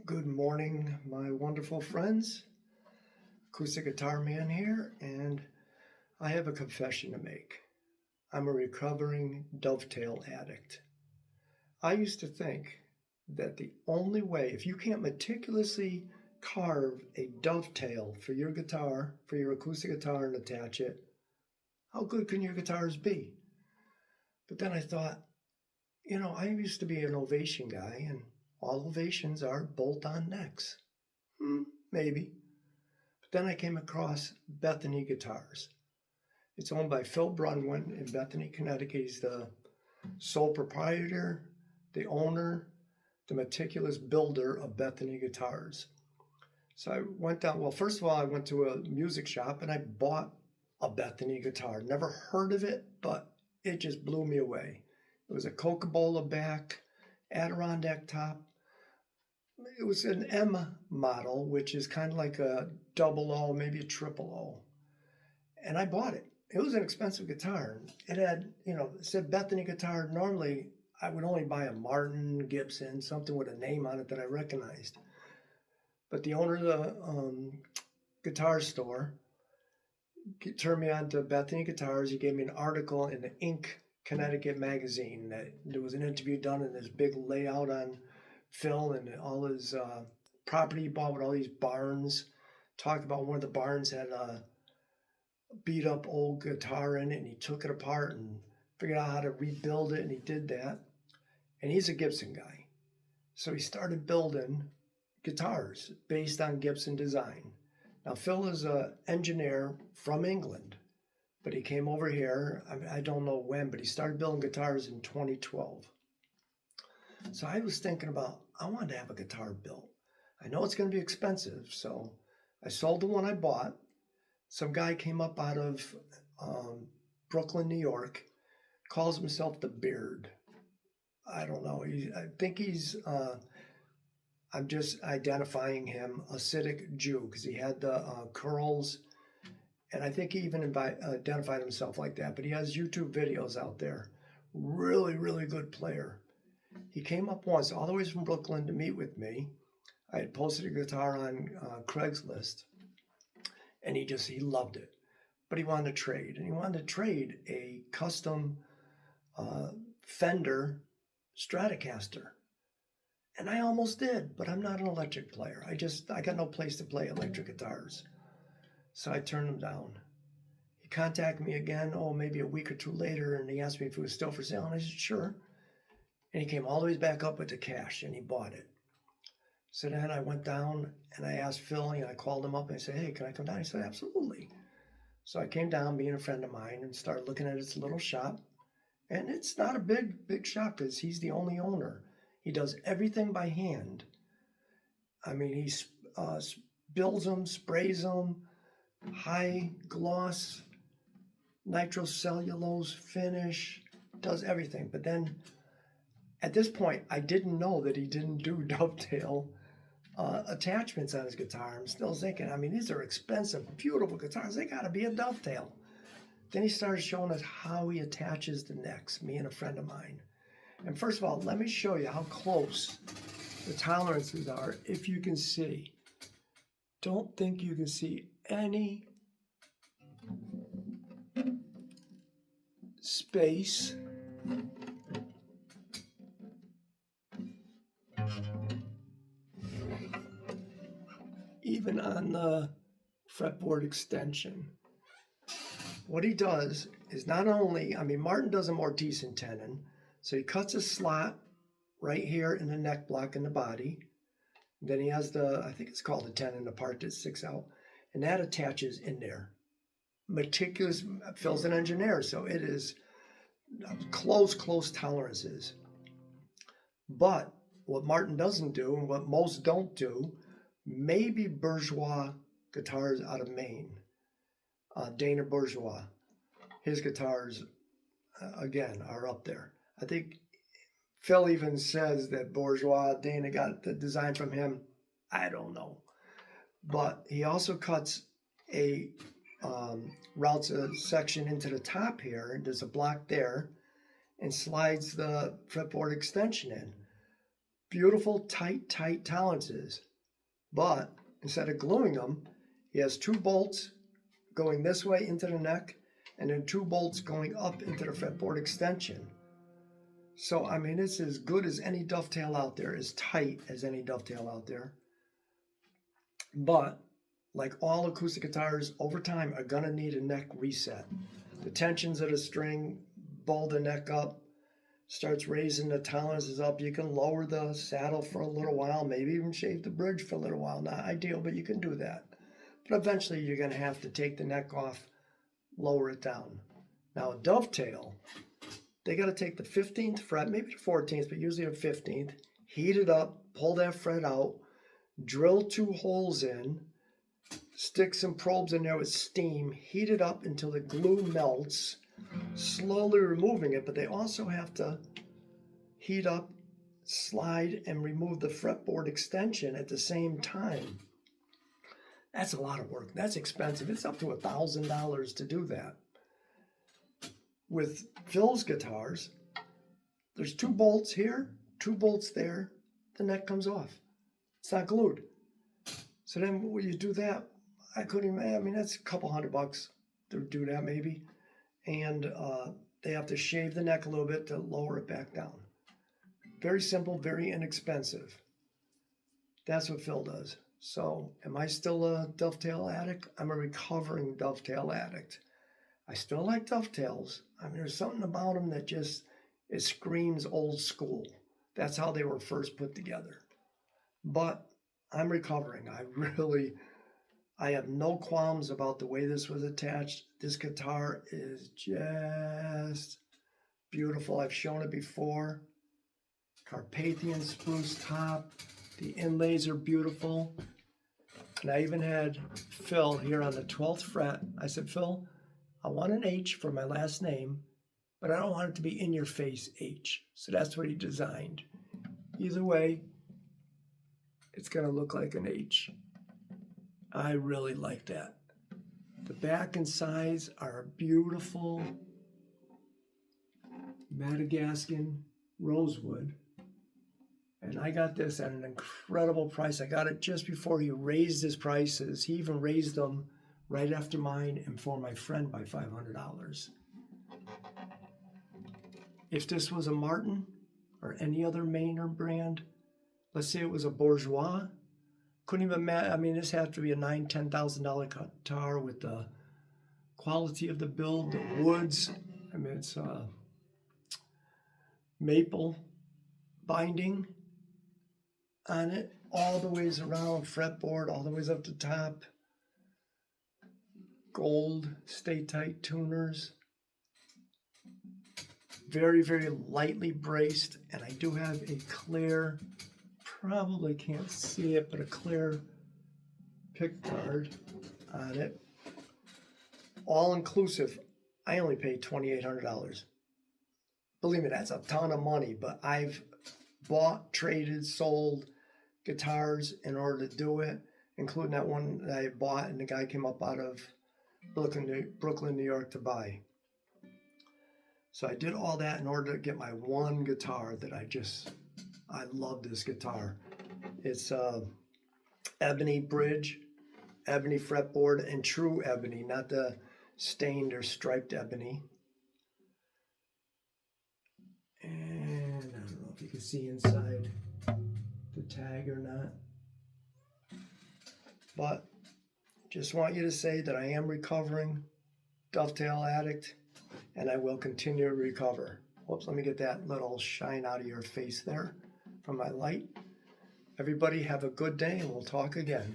Good morning, my wonderful friends. Acoustic Guitar Man here, and I have a confession to make. I'm a recovering Dovetail addict. I used to think that the only way, if you can't meticulously carve a dovetail for your guitar, for your acoustic guitar, and attach it, how good can your guitars be? But then I thought, I used to be an Ovation guy, and all Ovations are bolt on necks. Maybe. Then I came across Bethany Guitars. It's owned by Phil Brunwyn in Bethany, Connecticut. He's the sole proprietor, the owner, the meticulous builder of Bethany Guitars. So I went down, well, first of all, I went to a music shop and I bought a Bethany guitar. Never heard of it, but it just blew me away. It was a Coca-Cola back, Adirondack top. It was an M model, which is kind of like a double O, maybe a triple O. And I bought it. It was an expensive guitar. It had, it said Bethany guitar. Normally, I would only buy a Martin, Gibson, something with a name on it that I recognized. But the owner of the guitar store turned me on to Bethany Guitars. He gave me an article in the Inc. Connecticut magazine that there was an interview done in this big layout on Phil and all his property he bought with all these barns. Talked about one of the barns had a beat up old guitar in it, and he took it apart and figured out how to rebuild it, and he did that. And he's a Gibson guy. So he started building guitars based on Gibson design. Now, Phil is an engineer from England, but he came over here, I don't know when, but he started building guitars in 2012. So I was thinking about, I wanted to have a guitar built. I know it's going to be expensive, so I sold the one I bought. Some guy came up out of Brooklyn, New York, calls himself the Beard. I don't know. I think he's, I'm just identifying him, Hasidic Jew, because he had the curls. And I think he even identified himself like that. But he has YouTube videos out there. Really, really good player. He came up once, all the way from Brooklyn, to meet with me. I had posted a guitar on Craigslist, and he loved it. But he wanted to trade, and he wanted to trade a custom Fender Stratocaster. And I almost did, but I'm not an electric player. I got no place to play electric guitars. So I turned him down. He contacted me again, maybe a week or two later, and he asked me if it was still for sale, and I said, sure. And he came all the way back up with the cash, and he bought it. So then I went down, and I asked Phil, I called him up, and I said, hey, can I come down? He said, absolutely. So I came down, being a friend of mine, and started looking at his little shop. And it's not a big shop, because he's the only owner. He does everything by hand. I mean, he builds them, sprays them, high gloss, nitrocellulose finish, does everything. But then at this point, I didn't know that he didn't do dovetail attachments on his guitar. I'm still thinking, these are expensive, beautiful guitars. They got to be a dovetail. Then he started showing us how he attaches the necks, me and a friend of mine. And first of all, let me show you how close the tolerances are, if you can see. Don't think you can see any space. Even on the fretboard extension. What he does is not only, Martin does a more decent tenon, so he cuts a slot right here in the neck block in the body. Then he has I think it's called a tenon, the part that sticks out, and that attaches in there. Meticulous. Phil's an engineer, so it is close tolerances. But what Martin doesn't do, and what most don't do, maybe Bourgeois guitars out of Maine, Dana Bourgeois, his guitars, again, are up there. I think Phil even says that Bourgeois, Dana got the design from him. I don't know. But he also cuts routes a section into the top here, and there's a block there, and slides the fretboard extension in. Beautiful, tight tolerances. But instead of gluing them, he has 2 bolts going this way into the neck and then 2 bolts going up into the fretboard extension. So, I mean, it's as good as any dovetail out there, as tight as any dovetail out there. But, like all acoustic guitars, over time are gonna need a neck reset. The tensions of the string ball the neck up, starts raising the tolerances up. You can lower the saddle for a little while, maybe even shave the bridge for a little while. Not ideal, but you can do that. But eventually you're gonna have to take the neck off, lower it down. Now a dovetail, they gotta take the 15th fret, maybe the 14th, but usually the 15th, heat it up, pull that fret out, drill 2 holes in, stick some probes in there with steam, heat it up until the glue melts, slowly removing it, but they also have to heat up, slide, and remove the fretboard extension at the same time. That's a lot of work. That's expensive. It's up to $1,000 to do that. With Phil's guitars, there's 2 bolts here, 2 bolts there. The neck comes off. It's not glued. So then when you do that, I couldn't even, I mean, that's a couple $100 to do that maybe. And they have to shave the neck a little bit to lower it back down. Very simple, very inexpensive. That's what Phil does. So am I still a dovetail addict? I'm a recovering dovetail addict. I still like dovetails. I mean, there's something about them that just, it screams old school. That's how they were first put together. But I'm recovering. I have no qualms about the way this was attached. This guitar is just beautiful. I've shown it before. Carpathian spruce top. The inlays are beautiful. And I even had Phil here on the 12th fret. I said, Phil, I want an H for my last name, but I don't want it to be in your face H. So that's what he designed. Either way, it's going to look like an H. I really like that. The back and sides are beautiful Madagascan rosewood. And I got this at an incredible price. I got it just before he raised his prices. He even raised them right after mine and for my friend by $500. If this was a Martin or any other Maynard brand, let's say it was a Bourgeois, couldn't even I mean, this had to be a $9,000, $10,000 guitar with the quality of the build, the woods. I mean, it's maple binding on it, all the ways around, fretboard, all the ways up to top. Gold, stay tight tuners. Very, very lightly braced, and I do have a clear, probably can't see it, but a clear pick guard on it. All inclusive, I only paid $2,800. Believe me, that's a ton of money, but I've bought, traded, sold guitars in order to do it, including that one that I bought and the guy came up out of Brooklyn, New York to buy. So I did all that in order to get my one guitar that I love this guitar. It's ebony bridge, ebony fretboard, and true ebony, not the stained or striped ebony. And I don't know if you can see inside the tag or not. But just want you to say that I am recovering dovetail addict, and I will continue to recover. Whoops, let me get that little shine out of your face there from my light. Everybody have a good day, and we'll talk again.